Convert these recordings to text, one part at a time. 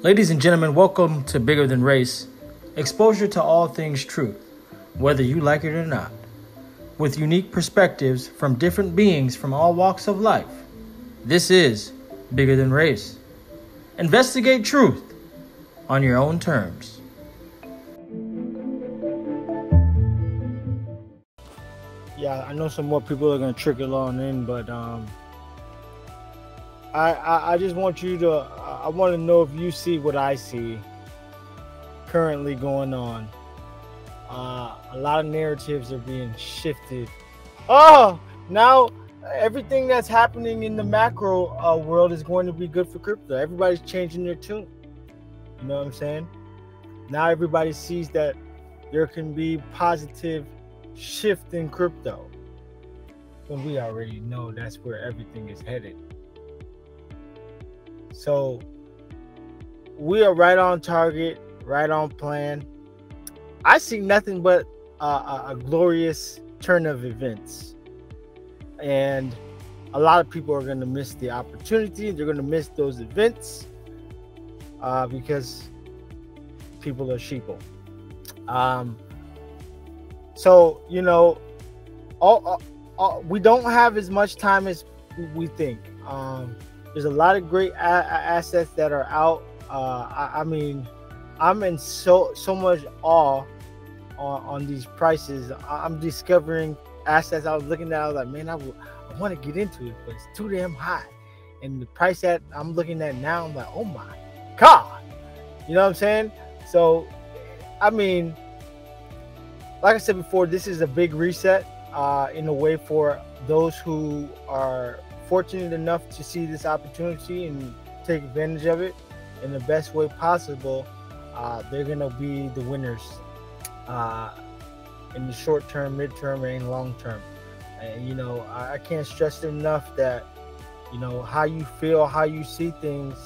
Ladies and gentlemen, welcome to Bigger Than Race, exposure to all things truth, whether you like it or not, with unique perspectives from different beings from all walks of life. This is Bigger Than Race. Investigate truth on your own terms. Yeah, I know some more people are going to trickle on in, but I just want you to, I want to know if you see what I see currently going on. A lot of narratives are being shifted. Now everything that's happening in the macro world is going to be good for crypto. Everybody's changing their tune. You know what I'm saying? Now everybody sees that there can be positive shift in crypto. When we already know that's where everything is headed. So we are right on target, right on plan. I see nothing but a glorious turn of events. And a lot of people are going to miss the opportunity. They're going to miss those events because people are sheeple. So, you know, we don't have as much time as we think. There's a lot of great assets that are out. I mean, I'm in so much awe on these prices. I'm discovering assets I was looking at. I was like, man, I want to get into it, but it's too damn high. And the price that I'm looking at now, I'm like, oh my God. You know what I'm saying? So, I mean, like I said before, this is a big reset in a way for those who are fortunate enough to see this opportunity and take advantage of it in the best way possible. They're going to be the winners in the short term, mid-term, and long term. And, you know, I can't stress enough that, you know, how you feel, how you see things,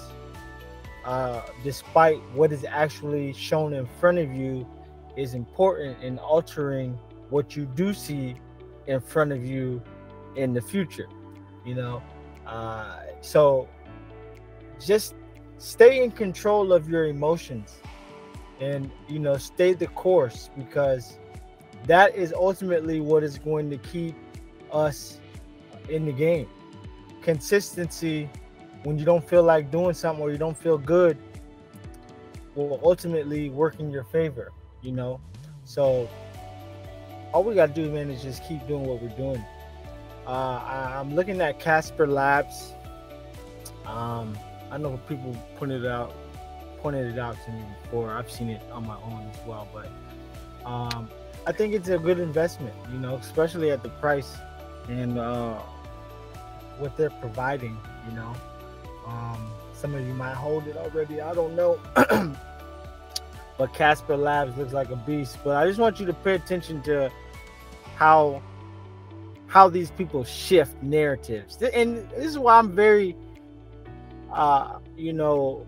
despite what is actually shown in front of you, is important in altering what you do see in front of you in the future. You know, so just stay in control of your emotions and, you know, stay the course, because that is ultimately what is going to keep us in the game. Consistency, when you don't feel like doing something or you don't feel good, will ultimately work in your favor, you know. So all we got to do, man, is just keep doing what we're doing. I'm looking at Casper Labs. I know people pointed it out to me before. I've seen it on my own as well, but I think it's a good investment, you know, especially at the price and what they're providing, you know. Some of you might hold it already, I don't know. But Casper Labs looks like a beast. But I just want you to pay attention to how these people shift narratives. And this is why I'm very, you know,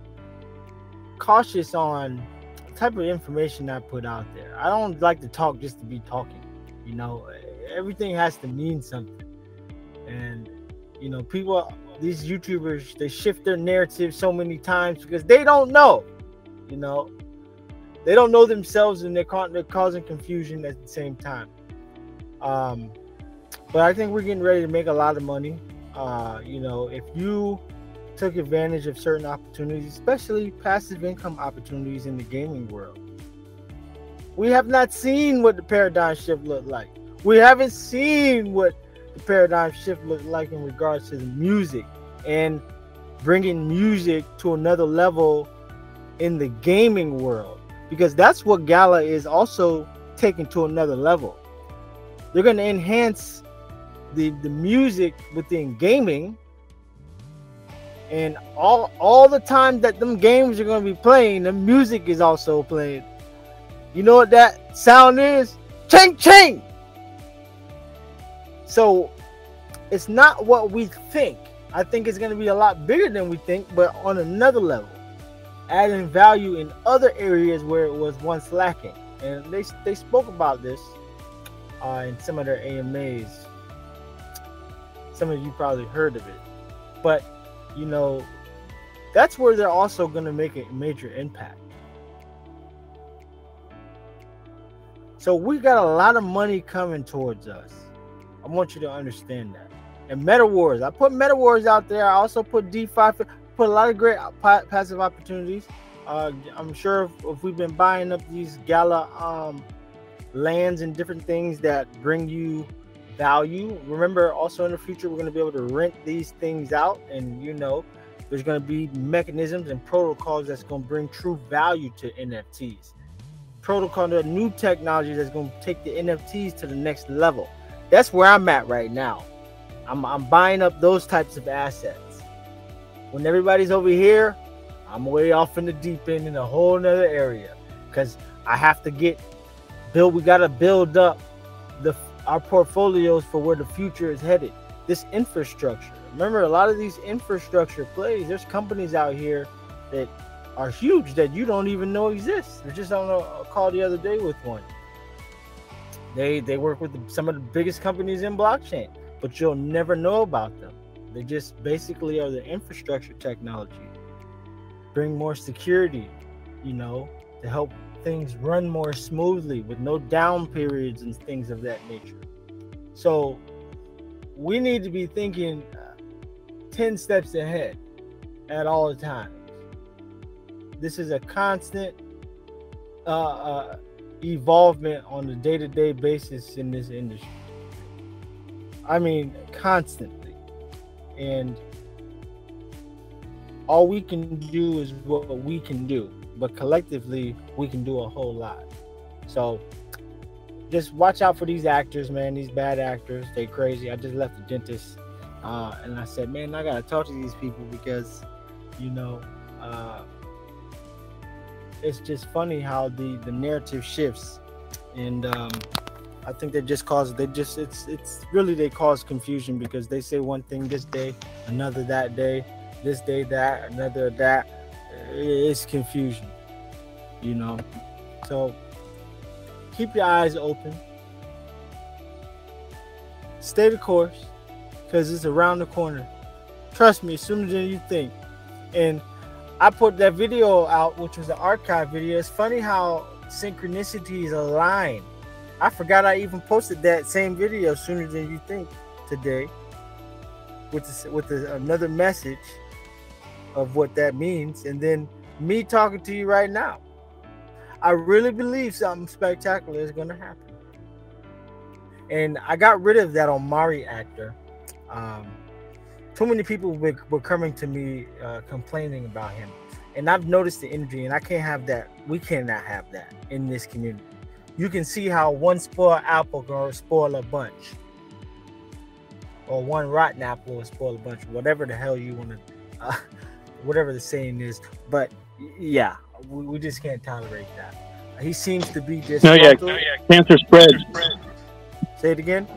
cautious on the type of information I put out there. I don't like to talk just to be talking. You know, everything has to mean something. And, you know, people, these YouTubers, they shift their narrative so many times because they don't know, you know. They don't know themselves, and they're causing confusion at the same time. But I think we're getting ready to make a lot of money. You know, if you took advantage of certain opportunities, especially passive income opportunities in the gaming world. We have not seen what the paradigm shift looked like. We haven't seen what the paradigm shift looked like in regards to the music and bringing music to another level in the gaming world, because that's what Gala is also taking to another level. They're going to enhance the music within gaming, and all the time that them games are going to be playing, the music is also playing. You know what that sound is? Ching ching. So it's not what we think. I think it's going to be a lot bigger than we think, but on another level, adding value in other areas where it was once lacking. And they spoke about this in some of their AMAs. Some of you probably heard of it, but you know, that's where they're also going to make a major impact. So we got a lot of money coming towards us. I want you to understand that. And Meta Wars, I put Meta Wars out there. I also put DeFi, put a lot of great passive opportunities. I'm sure if we've been buying up these Gala lands and different things that bring you value. Remember, also in the future, we're going to be able to rent these things out, and you know, there's going to be mechanisms and protocols that's going to bring true value to NFTs. Protocol, the new technology that's going to take the NFTs to the next level. That's where I'm at right now. I'm buying up those types of assets. When everybody's over here, I'm way off in the deep end in a whole nother area, because I have to we got to build up our portfolios for where the future is headed. This infrastructure. Remember, a lot of these infrastructure plays, there's companies out here that are huge that you don't even know exist. I was just on a call the other day with one. They work with some of the biggest companies in blockchain, but you'll never know about them. They just basically are the infrastructure technology. Bring more security, you know, to help things run more smoothly with no down periods and things of that nature. So we need to be thinking 10 steps ahead at all times. This is a constant evolvement on a day-to-day basis in this industry. I mean, constantly. And all we can do is what we can do, but collectively we can do a whole lot. So just watch out for these actors, man. These bad actors, they crazy. I just left the dentist and I said, man, I gotta talk to these people, because you know, it's just funny how the narrative shifts. And I think they cause confusion, because they say one thing this day, another that day, this day that, another that. It's confusion, you know. So keep your eyes open, stay the course, because it's around the corner. Trust me, sooner than you think. And I put that video out, which was an archive video. It's funny how synchronicities align. I forgot I even posted that same video sooner than you think today, with another message of what that means, and then me talking to you right now. I really believe something spectacular is going to happen. And I got rid of that Omari actor. Too many people were coming to me complaining about him, and I've noticed the energy, and I can't have that. We cannot have that in this community. You can see how one spoiled apple gonna spoil a bunch, or one rotten apple will spoil a bunch, whatever the hell you want to, whatever the saying is. But yeah, we just can't tolerate that. He seems to be just cancer spreads. Say it again.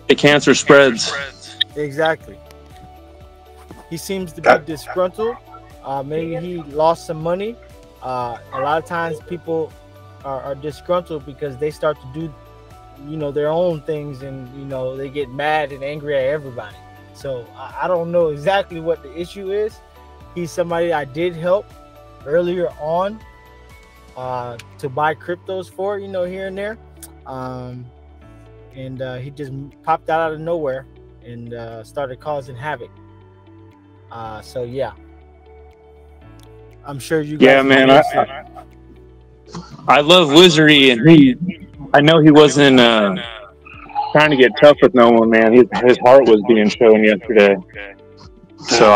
The cancer spreads. Exactly. He seems to be disgruntled. Maybe he lost some money. A lot of times people are disgruntled because they start to do, you know, their own things, and you know, they get mad and angry at everybody. So I don't know exactly what the issue is. He's somebody I did help earlier on to buy cryptos for, you know, here and there. And he just popped out of nowhere and started causing havoc. So yeah, I'm sure you guys. Yeah, man, I love Wizardry, and I know he wasn't trying to get tough with no one, man. His heart was being shown yesterday. So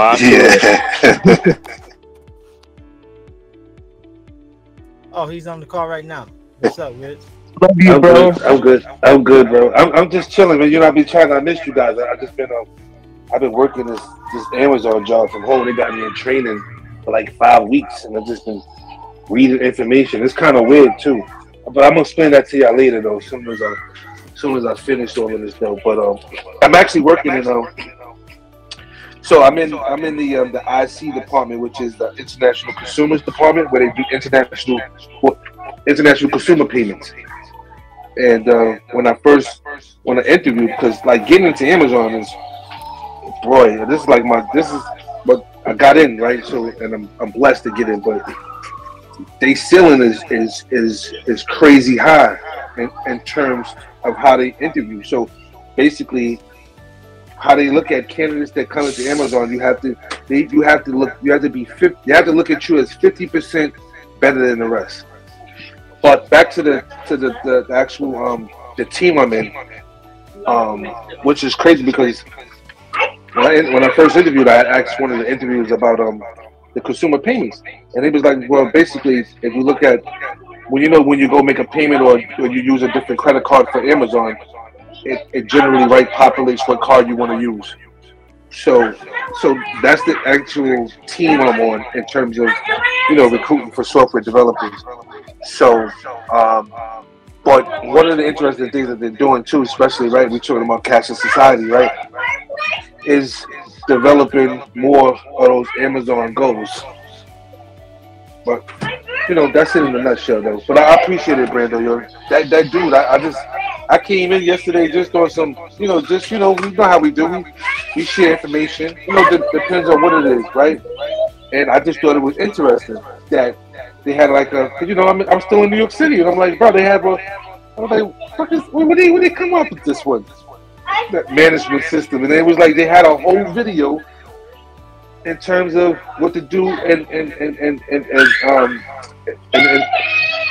Oh, he's on the call right now. What's up, Wiz? Love you, bro. I'm good, bro. I'm just chilling, man. You know, I've been trying to miss you guys. I've been working this Amazon job from home. They got me in training for like 5 weeks, and I've just been reading information. It's kind of weird too, but I'm gonna explain that to y'all later, though. As soon as I finish all of this, though. But I'm actually working in so I'm in the IC department, which is the International Consumers Department, where they do international consumer payments. And when I interviewed, because like getting into Amazon is, boy, this is but I got in, right? So, and I'm blessed to get in, but they ceiling is crazy high in terms of how they interview. So basically, how they look at candidates that come into Amazon, you have to look at you as 50% better than the rest. But back to the actual the team I'm in, which is crazy because when I first interviewed, I asked one of the interviewers about the consumer payments, and he was like, well, basically, if you look at when you go make a payment or you use a different credit card for Amazon, it generally populates what card you want to use. So that's the actual team I'm on in terms of recruiting for software developers. So but one of the interesting things that they're doing too, especially we're talking about cashless society, right, is developing more of those Amazon goals. But that's it in a nutshell, though. But I appreciate it, Brando. Yo, that dude, I came in yesterday just on some, we know how we do. We share information. Depends on what it is, right? And I just thought it was interesting that they had I'm still in New York City, and I'm like, bro, they have I was like, where they come up with this one? That management system, and it was like they had a whole video in terms of what to do in the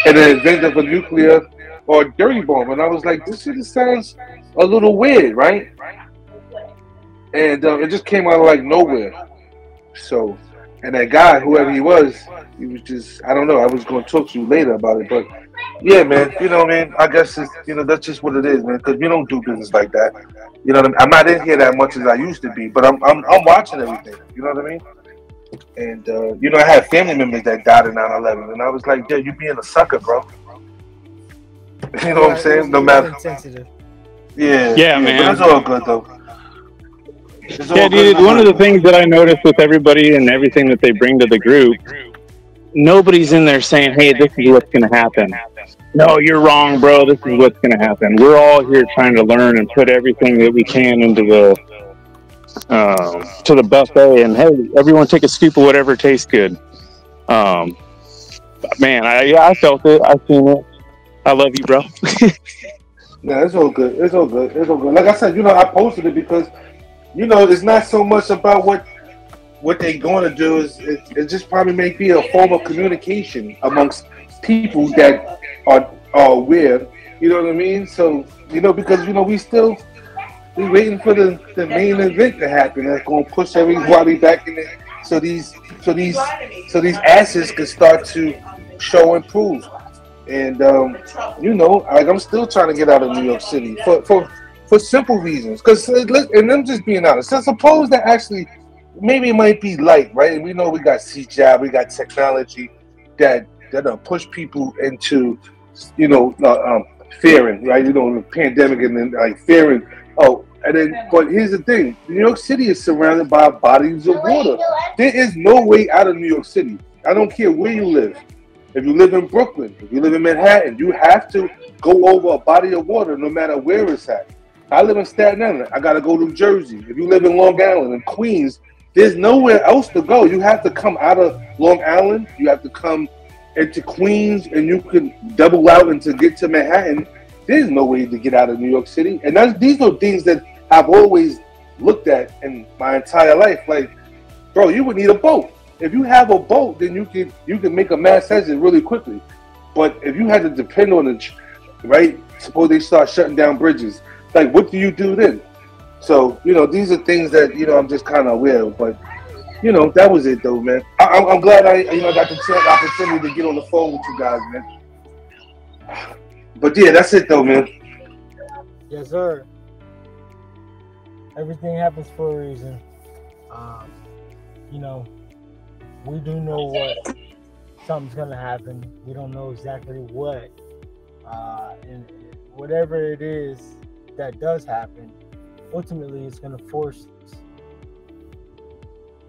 event of a nuclear or dirty bomb, and I was like, this shit sounds a little weird, right? And it just came out of nowhere. So, and that guy, whoever he was just, I don't know. I was going to talk to you later about it, but yeah, man, man, I guess it's, that's just what it is, man, because we don't do business like that. You know what I mean? I'm not in here that much as I used to be, but I'm watching everything. You know what I mean? And I had family members that died in 9/11, and I was like, yeah, you being a sucker, bro. You know what I'm saying? No matter. Yeah, man. But it's all good though. Yeah, dude. One of the things that I noticed with everybody and everything that they bring to the group, nobody's in there saying, hey, this is what's going to happen. No, you're wrong, bro. This is what's going to happen. We're all here trying to learn and put everything that we can into to the buffet. And hey, everyone take a scoop of whatever tastes good. Man, I felt it. I seen it. I love you, bro. Yeah, it's all good. It's all good. It's all good. Like I said, I posted it because, it's not so much about what they're going to do. It just probably may be a form of communication amongst people that are aware. You know what I mean? So, because we're waiting for the main event to happen. That's going to push everybody back in there. So these asses can start to show and prove. And I'm still trying to get out of New York City for simple reasons. And I'm just being honest. So suppose that actually maybe it might be light, right? And we know we got CGI, we got technology that push people into fearing, right? The pandemic, and then fearing. But here's the thing: New York City is surrounded by bodies of water. There is no way out of New York City. I don't care where you live. If you live in Brooklyn, if you live in Manhattan, you have to go over a body of water no matter where it's at. I live in Staten Island. I got to go to Jersey. If you live in Long Island and Queens, there's nowhere else to go. You have to come out of Long Island. You have to come into Queens, and you can double out and to get to Manhattan. There's no way to get out of New York City. And these are things that I've always looked at in my entire life. Like, bro, you would need a boat. If you have a boat, then you can make a mass exit really quickly. But if you had to depend on it, right? Suppose they start shutting down bridges. Like, what do you do then? So, these are things that, I'm just kind of aware of. But, that was it, though, man. I'm glad I got the opportunity to get on the phone with you guys, man. But, yeah, that's it, though, man. Yes, sir. Everything happens for a reason. We do know what something's going to happen. We don't know exactly what. And whatever it is that does happen, ultimately it's going to force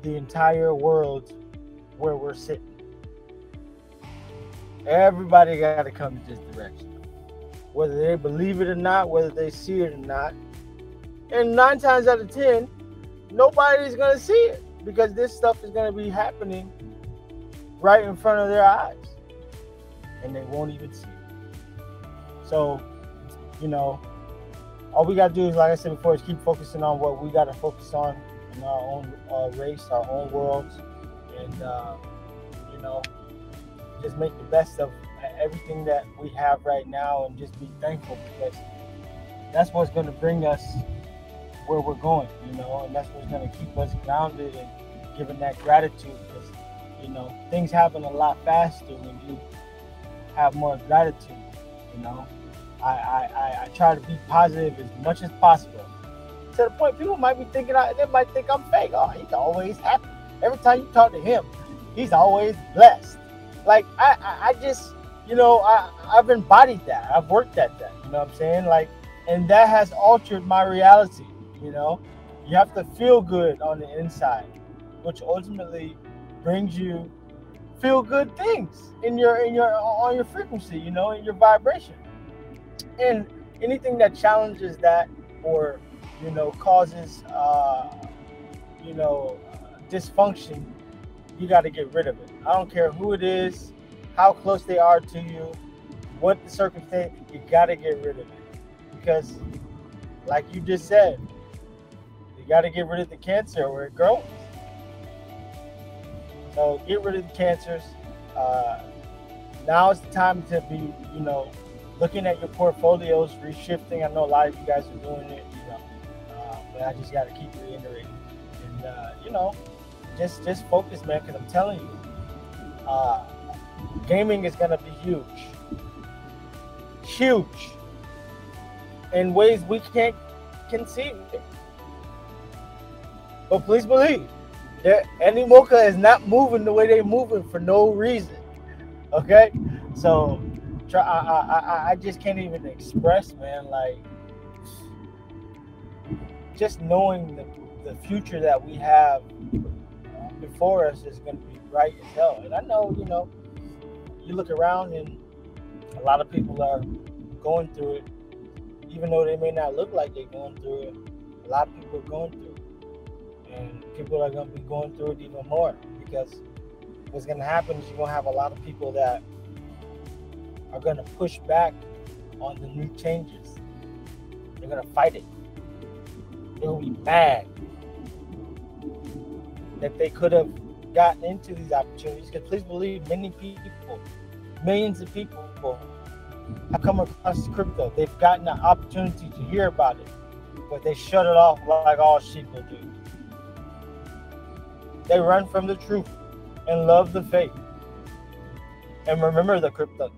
the entire world where we're sitting. Everybody got to come to this direction. Whether they believe it or not, whether they see it or not. And 9 times out of 10, nobody's going to see it. because this stuff is going to be happening right in front of their eyes, and they won't even see it. So, all we got to do is, like I said before, is keep focusing on what we got to focus on in our own race, our own worlds, and just make the best of everything that we have right now, and just be thankful, because that's what's going to bring us where we're going, and that's what's going to keep us grounded and giving that gratitude, because things happen a lot faster when you have more gratitude. I try to be positive as much as possible, to the point people might be thinking, they might think I'm fake. Oh, he's always happy. Every time you talk to him, he's always blessed. Like, I just, I've embodied that. I've worked at that. You know what I'm saying? Like, and that has altered my reality. You have to feel good on the inside, which ultimately brings you feel good things on your frequency, in your vibration. And anything that challenges that, or causes dysfunction, you got to get rid of it. I don't care who it is, how close they are to you, what the circumstance, you got to get rid of it. Because, like you just said, you got to get rid of the cancer where it grows. So get rid of the cancers. Now is the time to be, looking at your portfolios, reshifting. I know a lot of you guys are doing it, but I just got to keep reiterating. And, just focus, man, because I'm telling you, gaming is going to be huge. Huge. In ways we can't conceive it. But please believe, Animoca is not moving the way they're moving for no reason. Okay? So, I just can't even express, man, like, just knowing the future that we have before us is going to be bright as hell. And I know, you look around and a lot of people are going through it, even though they may not look like they're going through it. A lot of people are going through it, and people are going to be going through it even more, because what's going to happen is you're going to have a lot of people that are going to push back on the new changes. They're going to fight it. They're going to be mad that they could have gotten into these opportunities, because please believe, many people, millions of people have come across crypto. They've gotten the opportunity to hear about it, but they shut it off like all sheep will do. They run from the truth and love the faith. And remember the crypto.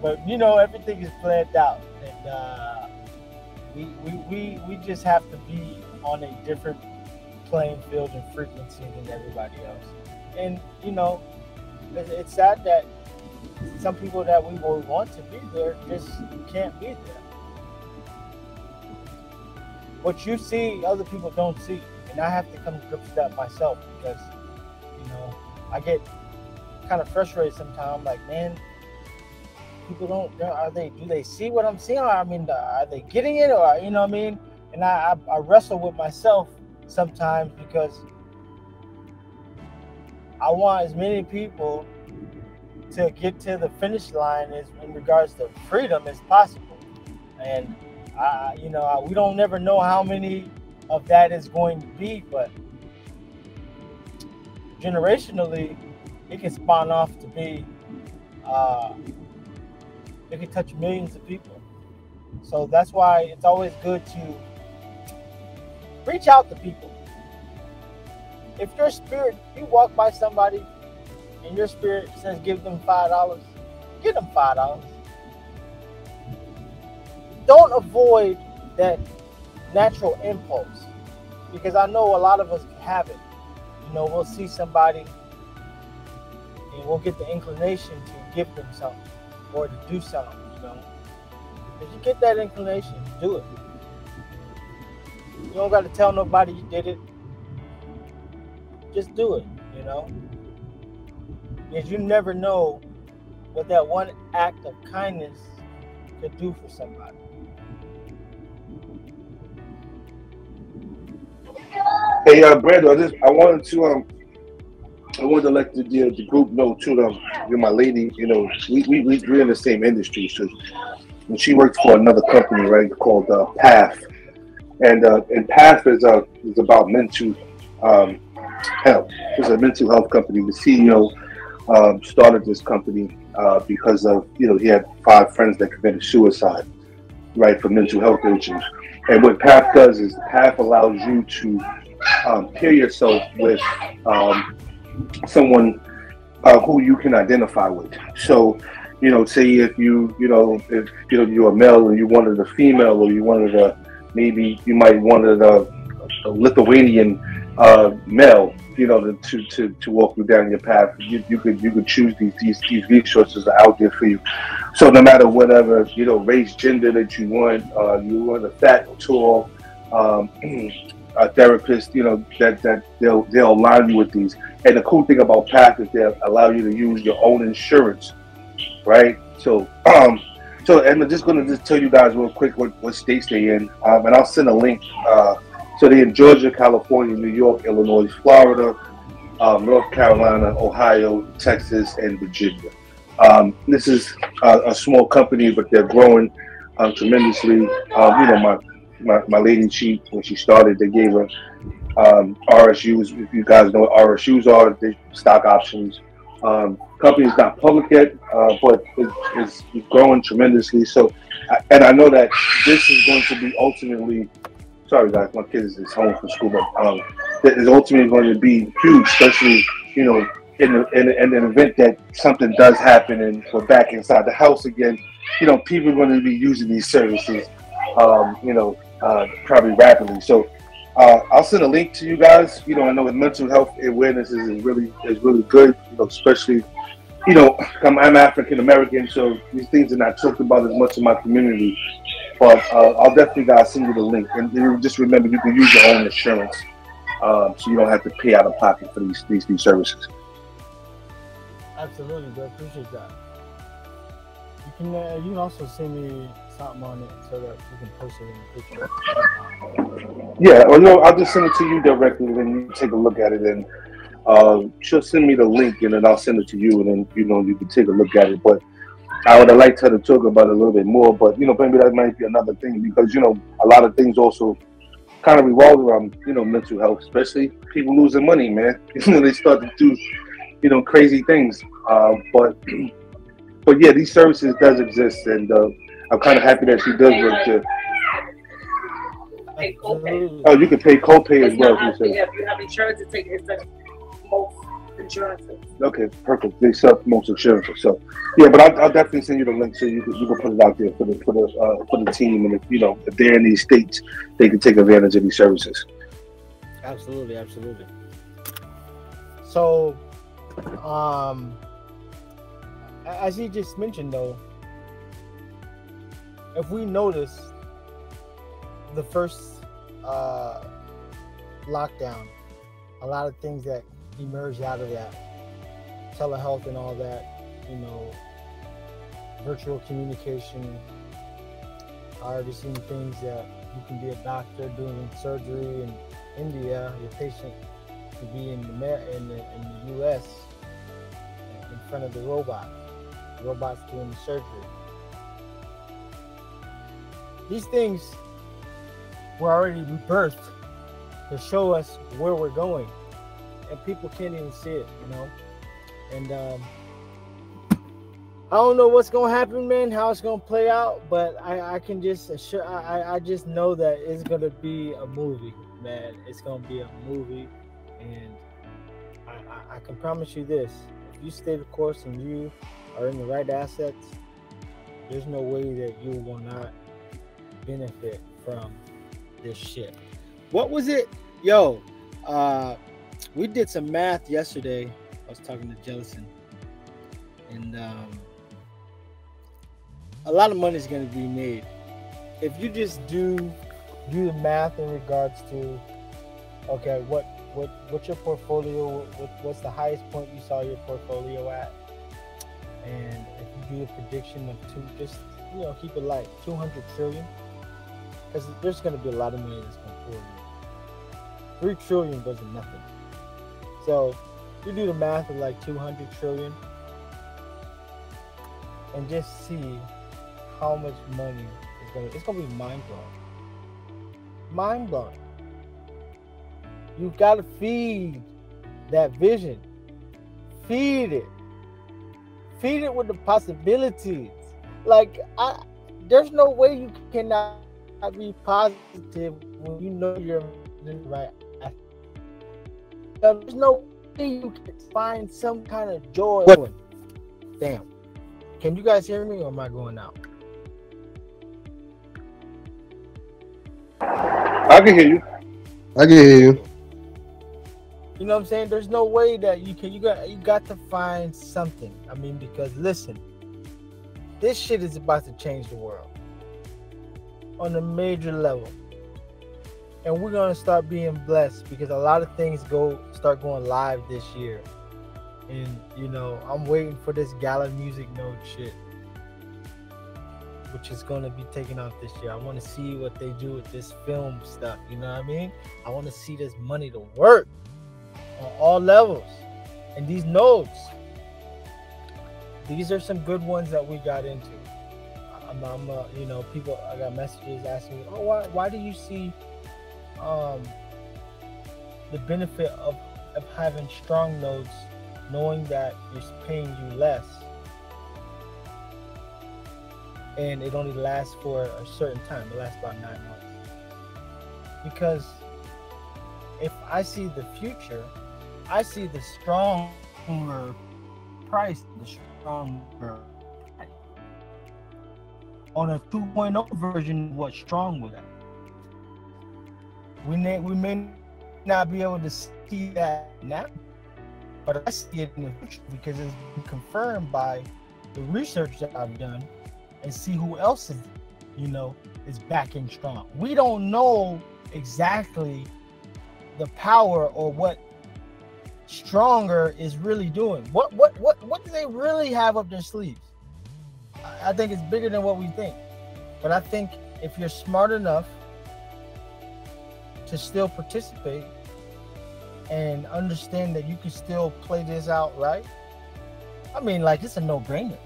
But everything is planned out, and we just have to be on a different playing field and frequency than everybody else. And it's sad that some people that we would want to be there just can't be there. What you see, other people don't see, and I have to come to grips with that myself, because I get kind of frustrated sometimes. Like, man, people do they see what I'm seeing? I mean, are they getting it? Or, what I mean? And I wrestle with myself sometimes, because I want as many people to get to the finish line as in regards to freedom as possible. And we don't never know how many of that is going to be, but generationally, it can spawn off to be, it can touch millions of people. So that's why it's always good to reach out to people. If your spirit, you walk by somebody and your spirit says give them $5, give them $5. Don't avoid that natural impulse, because I know a lot of us have it. We'll see somebody and we'll get the inclination to give them something or to do something, If you get that inclination, do it. You don't got to tell nobody you did it. Just do it, Because you never know what that one act of kindness could do for somebody. Hey, Brando, I wanted to let the group know too. My lady, we're in the same industry. So when she works for another company, right, called PATH, and PATH is about mental um, health. It's a mental health company. The CEO started this company because of he had 5 friends that committed suicide, right, for mental health issues. And what PATH does is PATH allows you to pair yourself with someone who you can identify with. So, say if you're a male and you wanted a female, or you wanted maybe you might wanted a Lithuanian male, to walk you down your path. You could choose these resources are out there for you. So no matter whatever race, gender that you want a fat or tall. Um, a therapist, that they'll align you with these. And the cool thing about PATH is they allow you to use your own insurance, right? So and I'm just gonna tell you guys real quick what states they in, and I'll send a link. So they in Georgia, California, New York, Illinois, Florida, North Carolina, Ohio, Texas, and Virginia. This is a small company, but they're growing tremendously. My lady, when she started, they gave her RSUs. If you guys know what RSUs are, they stock options. Company's not public yet, but it's growing tremendously. So, and I know that this is going to be ultimately. Sorry, guys, my kids is home from school, but that is ultimately going to be huge, especially in an event that something does happen and we're back inside the house again. People are going to be using these services, probably rapidly. So I'll send a link to you guys. I know with mental health awareness is really good. Especially I'm African American, so these things are not talked about as much in my community. But I'll definitely guys send you the link, and just remember you can use your own insurance, so you don't have to pay out of pocket for these services. Absolutely, bro. Appreciate that. You can also send me something on it so that we can post it in the picture. Yeah, or I'll just send it to you directly, and then you take a look at it, and she'll send me the link, and then I'll send it to you, and then you can take a look at it. But I would have liked her to talk about it a little bit more, but maybe that might be another thing, because a lot of things also kind of revolve around mental health, especially people losing money, man. They start to do crazy things. But yeah, these services does exist, and I'm kind of happy that she does work too. Pay copay. Oh, you can pay copay as well. Yeah, if you have insurance, it's like most insurances. Okay, perfect. They sell most insurances, so yeah. But I'll definitely send you the link so you can put it out there for the team, and if they're in these states, they can take advantage of these services. Absolutely. So, as he just mentioned, though, if we notice the first lockdown, a lot of things that emerged out of that, telehealth and all that, virtual communication. I already seen things that you can be a doctor doing surgery in India. Your patient could be in the U.S. in front of the robot. The robot's doing the surgery. These things were already birthed to show us where we're going, and people can't even see it, And I don't know what's gonna happen, man, how it's gonna play out, but I can just assure, I just know that it's gonna be a movie, man. It's gonna be a movie, and I can promise you this: if you stay the course and you are in the right assets, there's no way that you will not benefit from this shit. What was it? Yo, we did some math yesterday. I was talking to Jellison, and a lot of money is going to be made if you just do the math in regards to, okay, what's your portfolio? What's the highest point you saw your portfolio at? And if you do a prediction of keep it light, 200 trillion, because there's going to be a lot of money that's going to pour in. 3 trillion wasn't nothing. So you do the math of like 200 trillion and just see how much money it's gonna be mind blowing. Mind blowing. You gotta feed that vision. Feed it. Feed it with the possibilities. Like there's no way you cannot be positive when you know you're in the right. There's no way you can find some kind of joy. Damn. Can you guys hear me or am I going out? I can hear you. I can hear you. You know what I'm saying? There's no way that you got to find something. I mean, because listen, this shit is about to change the world on a major level. And we're gonna start being blessed because a lot of things start going live this year. And you know, I'm waiting for this Gala Music Node shit, which is gonna be taken off this year. I want to see what they do with this film stuff. You know what I mean? I want to see this money to work on all levels. And these nodes, these are some good ones that we got into. You know, people, I got messages asking me, oh, why do you see the benefit of having strong nodes, knowing that it's paying you less and it only lasts for a certain time? It lasts about 9 months. Because if I see the future, I see the stronger price, the stronger price. On a 2.0 version of what strong would have. We may not be able to see that now, but I see it in the future because it's been confirmed by the research that I've done and see who else is backing strong. We don't know exactly the power or what stronger is really doing. What do they really have up their sleeves? I think it's bigger than what we think. But I think if you're smart enough to still participate and understand that you can still play this out right, I mean, like, it's a no-brainer.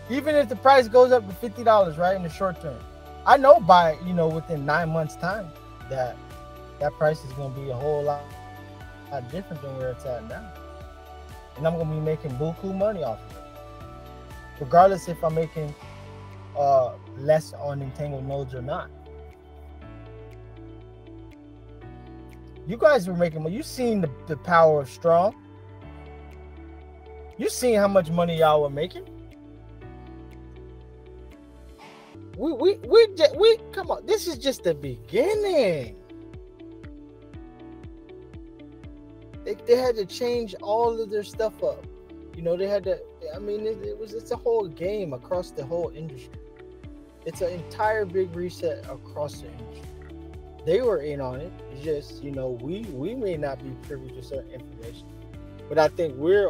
Even if the price goes up to $50, right, in the short term, I know within 9 months' time that price is going to be a whole lot different than where it's at now. And I'm going to be making buku money off of it. Regardless if I'm making less on entangled nodes or not. You guys were making money. You seen the power of strong. You seen how much money y'all were making. We come on. This is just the beginning. They had to change all of their stuff up. You know, they had to. I mean, it's a whole game across the whole industry. It's an entire big reset across the industry. They were in on it. It's just, we may not be privy to certain information, but I think we're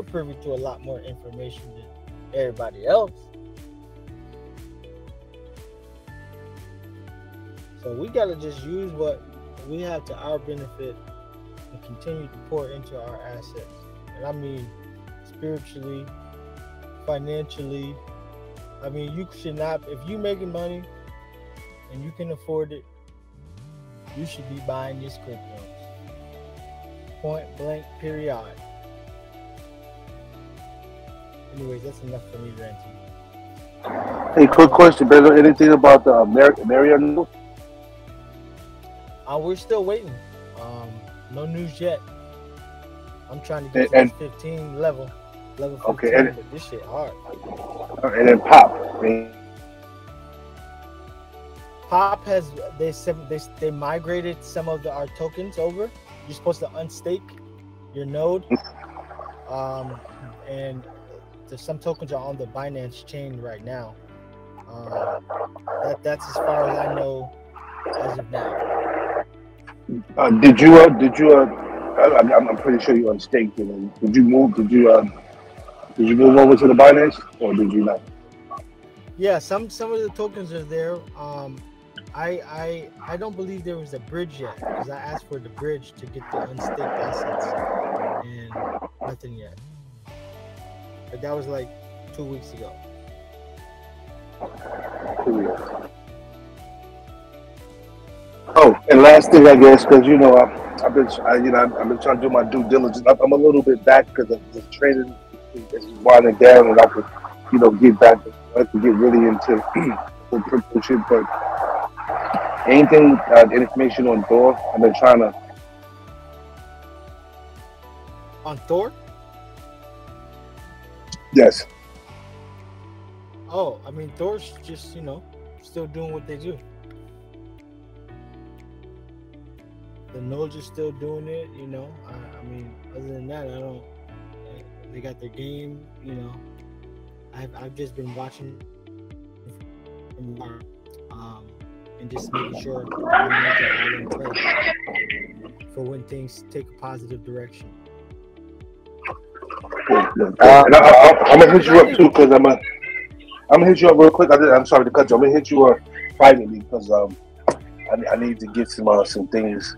privy to a lot more information than everybody else. So we got to just use what we have to our benefit and continue to pour into our assets. And I mean, spiritually, financially. I mean, you should not, if you're making money and you can afford it, you should be buying your cryptos. Point blank, period. Anyways, that's enough for me ranting. Hey, quick question, brother. Anything about the Marion? We're still waiting. No news yet. I'm trying to get to this 15 level 15, okay, but this shit hard. And then Pop. Pop has they migrated some of our tokens over. You're supposed to unstake your node, and some tokens are on the Binance chain right now. That's as far as I know as of now. Did you? I'm pretty sure you unstaked it. Did you move? Did you move over to the Binance, or did you not? Yeah, some of the tokens are there. I don't believe there was a bridge yet because I asked for the bridge to get the unstaked assets and nothing yet. But that was like 2 weeks ago. 2 weeks. Oh, and last thing, I guess, because I've been trying to do my due diligence. I'm a little bit back because of the training is winding down, and I could, get back. I could get really into the crypto shit. But anything, information on Thor, I've been trying to. On Thor? Yes. Oh, I mean, Thor's just, still doing what they do. The nodes are still doing it, I mean, other than that, they got their game, I've just been watching and just making sure my nodes are all in play for when things take a positive direction. And I'm gonna hit you up too, because I'm gonna hit you up real quick. I'm sorry to cut you. I'm gonna hit you up privately because I need to get some things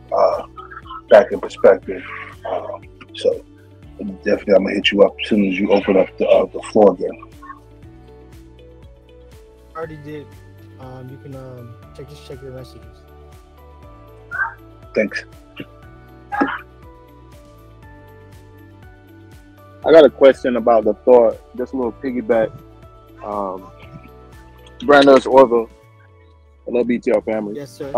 back in perspective. So definitely, I'm gonna hit you up as soon as you open up the floor again. Already did. You can check your messages. Thanks. I got a question about the Thor. Just a little piggyback. Brandon's Orville. Hello, BTR family. Yes, sir.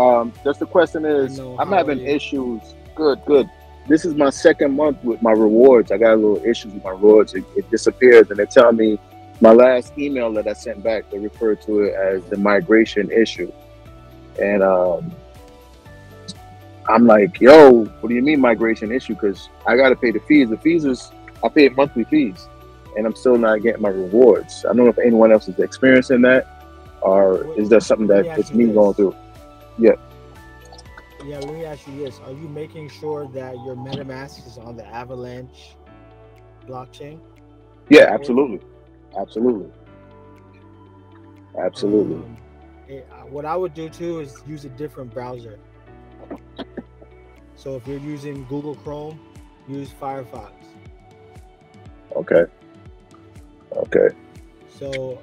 Just the question is, I'm having issues. Good. This is my second month with my rewards. I got a little issues with my rewards. It disappears, and they tell me my last email that I sent back, they refer to it as the migration issue. And I'm like, yo, what do you mean migration issue? Because I got to pay the fees. The fees I pay monthly fees, and I'm still not getting my rewards. I don't know if anyone else is experiencing that, or is that something that it's me going through? Yeah. Yeah, let me ask you this. Are you making sure that your MetaMask is on the Avalanche blockchain? Yeah, absolutely. What I would do too is use a different browser. So if you're using Google Chrome, use Firefox. Okay. So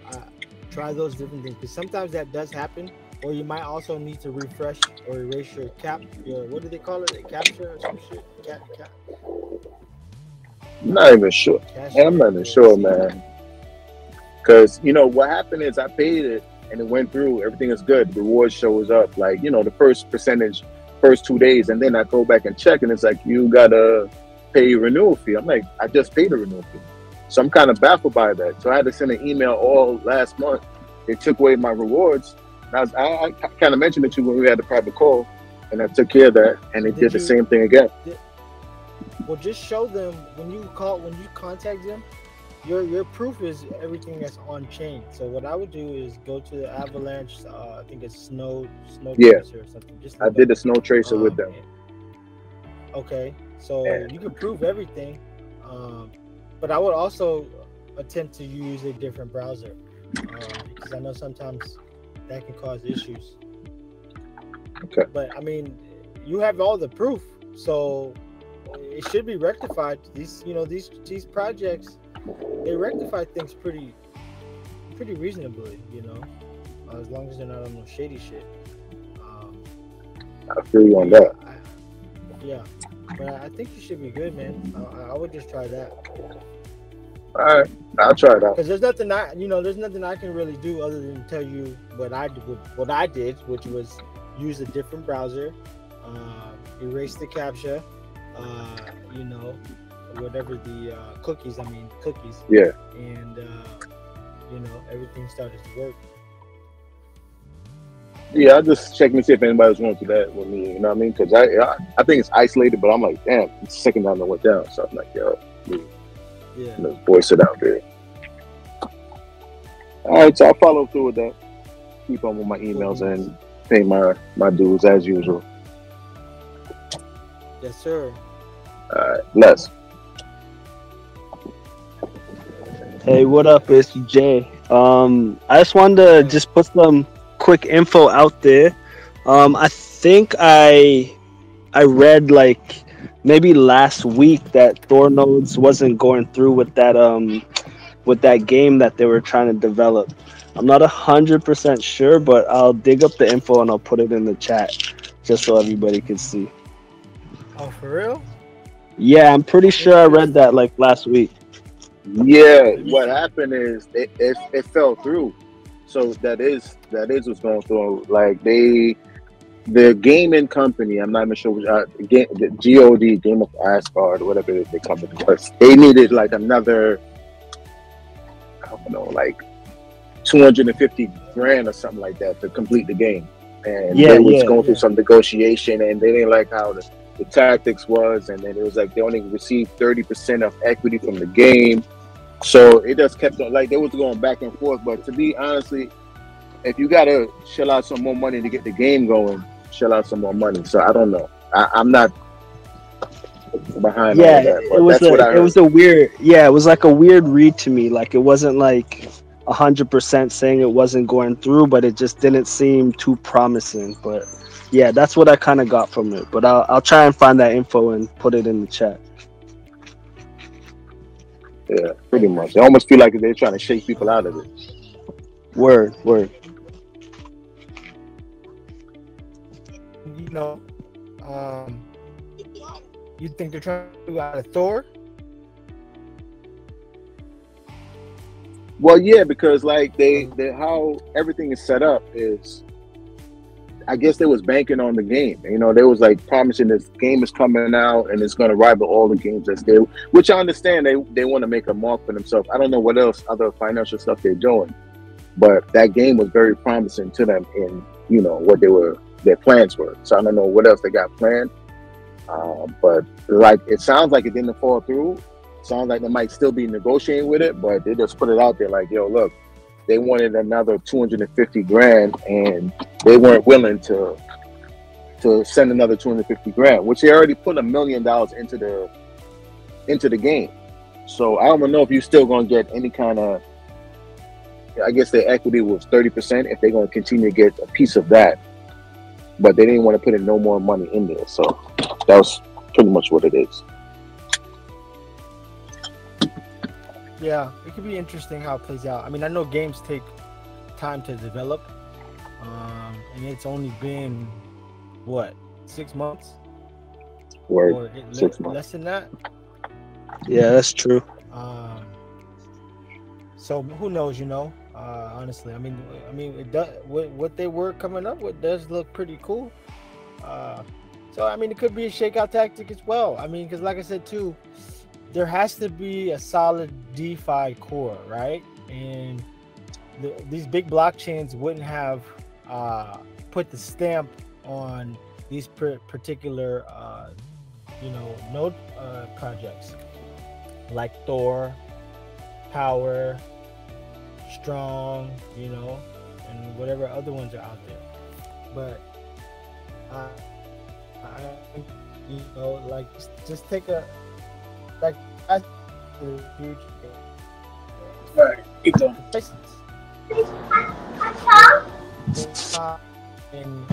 try those different things, because sometimes that does happen. Or you might also need to refresh or erase your what do they call it? A capture or some shit? I'm not even sure. I'm not even sure, man. Because, what happened is I paid it and it went through. Everything is good. The reward shows up, like, the first percentage, first 2 days. And then I go back and check and it's like, you got to pay a renewal fee. I'm like, I just paid a renewal fee. So I'm kind of baffled by that. So I had to send an email all last month. They took away my rewards. I kind of mentioned it to you when we had the private call, and I took care of that, and they did the same thing again. Well, just show them when you contact them, your proof is everything that's on chain. So what I would do is go to the Avalanche. I think it's Snow Tracer or something. I did the Snow Tracer with them. Okay, so you can prove everything, but I would also attempt to use a different browser because I know sometimes that can cause issues. Okay. But I mean, you have all the proof, so it should be rectified. These projects, they rectify things pretty reasonably, as long as they're not on no shady shit. I feel you on that. But I think you should be good, man. I would just try that. All right, I'll try it out. Because there's nothing I can really do other than tell you what I did, which was use a different browser, erase the captcha, whatever the cookies. Yeah. And everything started to work. Yeah, I just check and see if anybody's going through that with me. You know what I mean? Because I think it's isolated, but I'm like, damn, it's the second time that went down. So I'm like, yo. Yeah. Let's voice it out there. All right, so I'll follow through with that. Keep on with my emails and pay my dues as usual. Yes, sir. All right, bless. Hey, what up? It's Jay. I just wanted to just put some quick info out there. I think I read like maybe last week that Thor nodes wasn't going through with that game that they were trying to develop. I'm not 100% sure, but I'll dig up the info and I'll put it in the chat just so everybody can see. Oh, for real? Yeah, I'm pretty sure I read that Interesting. like last week. Yeah, Let me what see. happened is it fell through. So that is what's going through. Like the gaming company, I'm not even sure which the GOD Game of Asgard, whatever the company was. They needed like another, I don't know, like 250 grand or something like that to complete the game. And Yeah, they was yeah. going through Yeah. some negotiation and they didn't like how the tactics was, and then it was like they only received 30% of equity from the game. So it just kept on like they was going back and forth. But to be honestly, if you gotta shell out some more money to get the game going, shell out some more money. So I don't know. I'm not behind all Yeah, of that, but that's what I it heard. was a weird, yeah, it was like a weird read to me. Like it wasn't like 100% saying it wasn't going through, but it just didn't seem too promising. But yeah, that's what I kind of got from it. But I'll try and find that info and put it in the chat. Yeah, I pretty much. I appreciate almost it. feel like they're trying to shake people out of it. Um, Word, word. you know, um, you think they're trying to do out of Thor? Well, yeah, because like they how everything is set up is, I guess they was banking on the game. You know, they was like promising this game is coming out and it's going to rival all the games that's there, which I understand they want to make a mark for themselves. I don't know what else other financial stuff they're doing, but that game was very promising to them in what their plans were. So I don't know what else they got planned, but like it sounds like it didn't fall through. Sounds like they might still be negotiating with it, but they just put it out there like, yo, look, they wanted another 250 grand and they weren't willing to send another 250 grand, which they already put $1 million into the game. So I don't know if you're still going to get any kind of, I guess their equity was 30% if they're going to continue to get a piece of that, but they didn't want to put in no more money in there. So that was pretty much what it is. Yeah, it could be interesting how it plays out. I mean, I know games take time to develop, and it's only been what 6 months Word, or 6 months. less than that. Yeah, that's true. Um, so who knows? Honestly, I mean, it does. What they were coming up with does look pretty cool. So I mean, it could be a shakeout tactic as well. I mean, because like I said too, there has to be a solid DeFi core, right? And these big blockchains wouldn't have put the stamp on these particular, node projects like Thor, Power, Strong, and whatever other ones are out there. But like just take a like that's the huge Right. Keep going. prices. And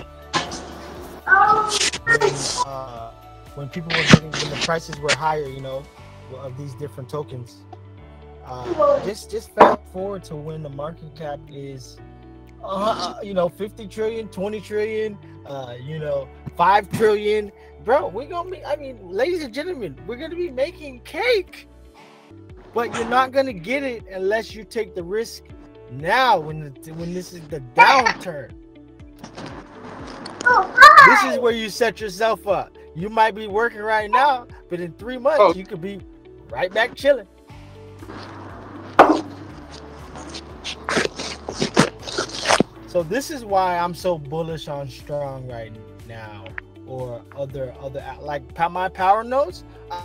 when people were getting when the prices were higher, of these different tokens. Just fast forward to when the market cap is 50 trillion, 20 trillion, 5 trillion. Bro, we're gonna be, ladies and gentlemen, we're gonna be making cake. But you're not gonna get it unless you take the risk now when this is the downturn. This is where you set yourself up. You might be working right now, but in 3 months you could be right back chilling. So this is why I'm so bullish on Strong right now, or other like my power nodes. I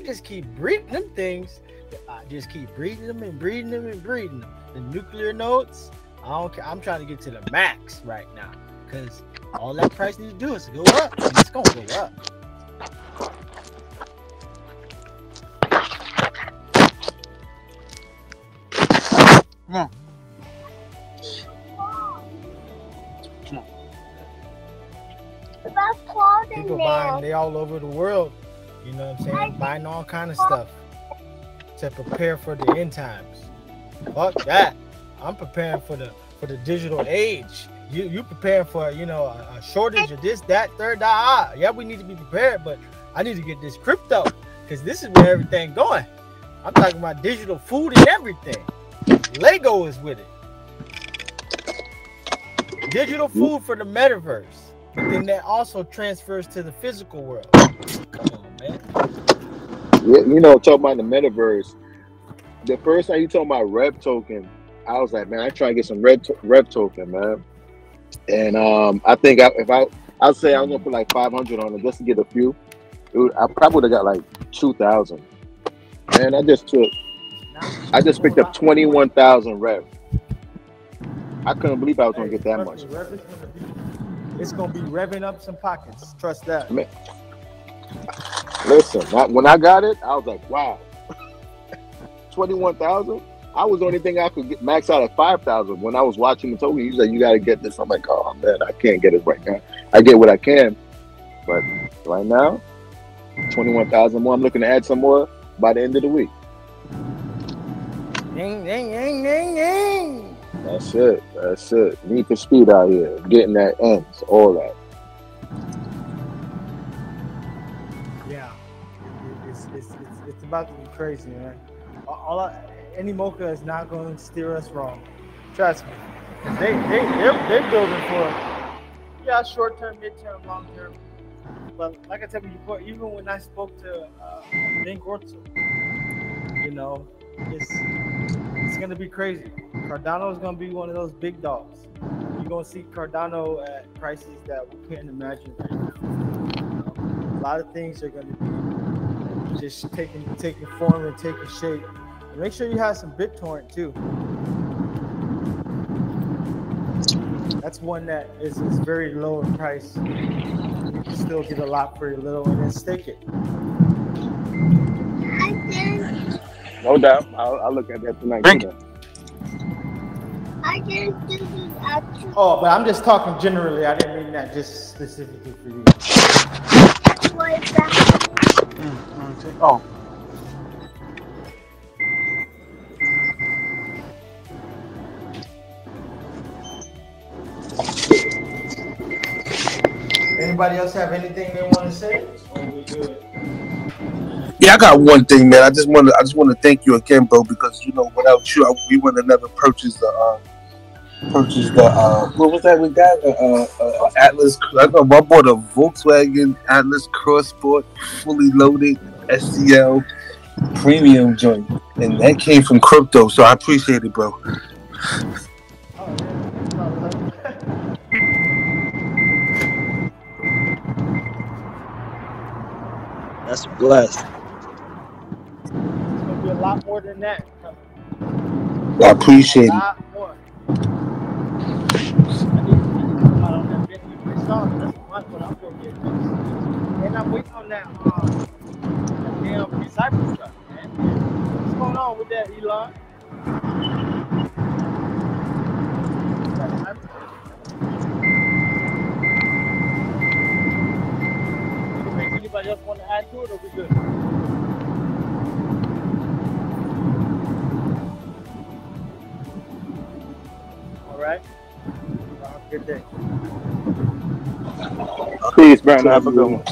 just keep breeding them things. I just keep breeding them and breeding them and breeding them. The nuclear nodes, I don't care. I'm trying to get to the max right now because all that price needs to do is go up, and it's gonna go up. Come on. People buying, they all over the world. You know what I'm saying? Buying all kind of stuff to prepare for the end times. Fuck that. I'm preparing for the digital age. You preparing for a shortage of this, that, third, yeah, we need to be prepared, but I need to get this crypto because this is where everything going. I'm talking about digital food and everything. Lego is with it. Digital food for the metaverse, but then that also transfers to the physical world. Come on, man. Yeah, talking about the metaverse. The first time you talking about Rev token, I was like, man, I try to get some Rev token, man. And I think I'll say I was gonna put like 500 on it just to get a few. I probably would have got like 2,000. Man, I just picked up 21,000 Rev. I couldn't believe I was gonna get that much. It's gonna be revving up some pockets. Trust that. Man. Listen, when I got it, I was like, wow. 21,000. I was the only thing I could get max out at 5,000. When I was watching the token, he said, "You got to get this." I'm like, "Oh man, I can't get it right now. I get what I can, but right now, 21,000 more. I'm looking to add some more by the end of the week." Ding, ding, ding, ding, ding. That's it. Need for speed out here, getting that ends, all that. Yeah, it's about to be crazy, man. Any mocha is not going to steer us wrong. Trust me. They're building for short term, mid term, long term. But like I said before, even when I spoke to Ben Gortzel, it's going to be crazy. Cardano is going to be one of those big dogs. You're going to see Cardano at prices that we can't imagine right now. A lot of things are going to be just taking form and taking shape. And make sure you have some BitTorrent too. That's one that is very low in price. You can still get a lot for your little and then stake it. No doubt. I'll look at that tonight. Oh, but I'm just talking generally. I didn't mean that just specifically for you. What is that? Oh. Anybody else have anything they want to say? Or we good? Yeah, I got one thing, man. I just want to thank you again, bro, because without you, we would have never purchased the what was that we got? Atlas. I bought a Volkswagen Atlas Crossport, fully loaded SCL premium joint, and that came from crypto. So I appreciate it, bro. That's blessed. It's gonna be a lot more than that. I appreciate it. A lot more. I need to come out on that Bentley Bridgestone. That's what I'm gonna get next. And I'm waiting on that damn Cybertruck, man. What's going on with that, Elon? Anybody else want to add to it, or we good? All right. Have a good day. Peace, Brandon. Have a good one.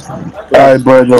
All right, brother.